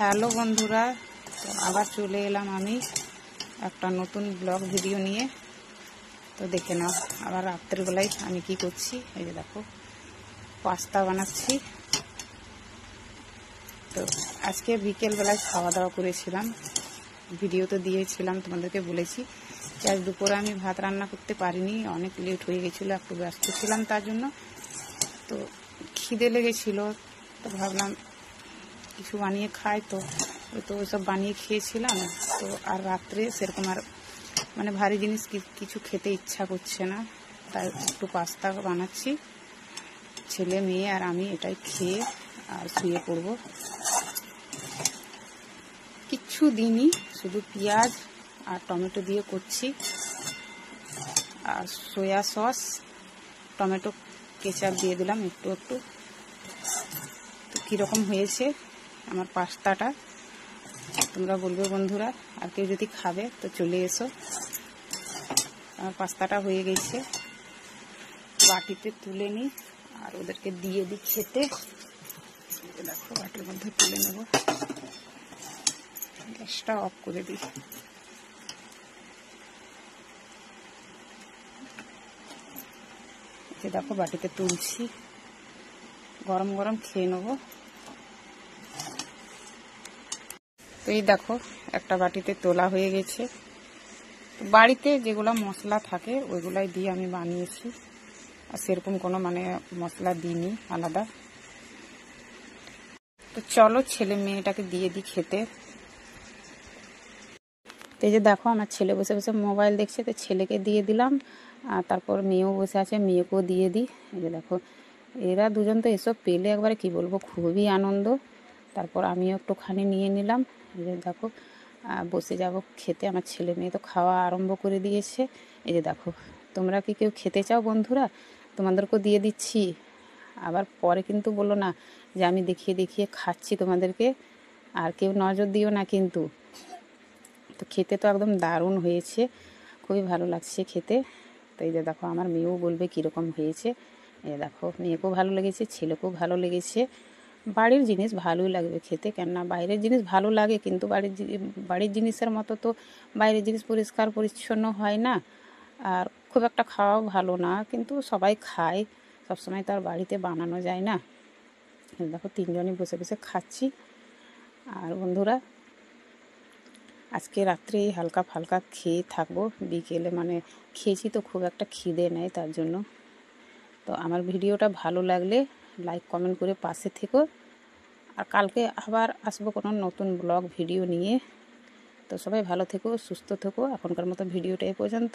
Hello বন্ধুরা, তো আবার চলে এলাম আমি একটা নতুন ব্লগ ভিডিও নিয়ে। তো দেখে নাও আবার রাত্রেবেলায় আমি কি করছি। এই যে দেখো, পাস্তা বানাচ্ছি। তো আজকে বিকেলবেলায় খাওয়া দাওয়া করেছিলাম, ভিডিও তো দিয়েছিলাম, তোমাদেরকে বলেছি যে আজ দুপুরে আমি ভাত রান্না করতে পারিনি, অনেক লেট হয়ে গেছিলো, একটু ব্যস্ত ছিলাম তার জন্য। তো খিদে লেগেছিলো, তো ভাবলাম কিছু বানিয়ে খাই। তো ওইসব বানিয়ে খেয়েছিলাম। তো আর রাত্রে সেরকম আর মানে ভারী জিনিস কিছু খেতে ইচ্ছা করছে না, তাই একটু পাস্তা বানাচ্ছি। ছেলে মেয়ে আর আমি এটাই খেয়ে আর শুয়ে পড়ব। কিচ্ছু দিনই, শুধু পেঁয়াজ আর টমেটো দিয়ে করছি, আর সয়া সস, টমেটো কেচাপ দিয়ে দিলাম একটু একটু। তো কীরকম হয়েছে আমার পাস্তাটা তোমরা বলবে বন্ধুরা। আর কেউ যদি খাবে তো চলে এসো। আমার পাস্তাটা হয়ে গেছে, বাটিতে তুলে নিই আর ওদেরকে দিয়ে দিই খেতে। দেখো বাটির মধ্যে তুলে নেব, গ্যাসটা অফ করে দিই। দেখো বাটিতে তুলছি, গরম গরম খেয়ে নেব। তো এই দেখো একটা বাটিতে তোলা হয়ে গেছে। বাড়িতে যেগুলো মশলা থাকে ওইগুলাই দিয়ে আমি বানিয়েছি, আর সেরকম কোনো মানে মশলা দিইনি আলাদা। তো চলো ছেলে মেয়েটাকে দিয়ে দিই খেতে। তো এই যে দেখো আমার ছেলে বসে বসে মোবাইল দেখছে, তো ছেলেকে দিয়ে দিলাম। আর তারপর মেয়েও বসে আছে, মেয়েকেও দিয়ে দিই। এই যে দেখো এরা দুজন তো এসব পেলে একবারে কি বলবো, খুবই আনন্দ। তারপর আমিও একটুখানি নিয়ে নিলাম। এই যে দেখো বসে যাব খেতে। আমার ছেলে মেয়ে তো খাওয়া আরম্ভ করে দিয়েছে। এই যে দেখো, তোমরা কি কেউ খেতে চাও বন্ধুরা? তোমাদেরকেও দিয়ে দিচ্ছি। আবার পরে কিন্তু বলো না যে আমি দেখিয়ে দেখিয়ে খাচ্ছি তোমাদেরকে, আর কেউ নজর দিও না কিন্তু। তো খেতে তো একদম দারুণ হয়েছে, খুবই ভালো লাগছে খেতে। তো এই যে দেখো আমার মেয়েও বলবে কীরকম হয়েছে। এই দেখো মেয়েকেও ভালো লেগেছে, ছেলেকেও ভালো লেগেছে। বাড়ির জিনিস ভালোই লাগবে খেতে, কেননা বাইরের জিনিস ভালো লাগে কিন্তু বাড়ির জিনিসের মতো তো বাইরের জিনিস পরিষ্কার পরিচ্ছন্ন হয় না, আর খুব একটা খাওয়াও ভালো না, কিন্তু সবাই খায়, সবসময় তো আর বাড়িতে বানানো যায় না। দেখো তিনজনই বসে বসে খাচ্ছি। আর বন্ধুরা আজকে রাত্রে হালকা ফালকা খেয়ে থাকবো, বিকেলে মানে খেয়েছি তো খুব একটা খিদে নেই তার জন্য। তো আমার ভিডিওটা ভালো লাগলে লাইক কমেন্ট করে পাশে থেকো। আর কালকে আবার আসবো কোনো নতুন ব্লগ ভিডিও নিয়ে। তো সবাই ভালো থেকো, সুস্থ থেকো। এখনকার মতো ভিডিওটা এ পর্যন্ত।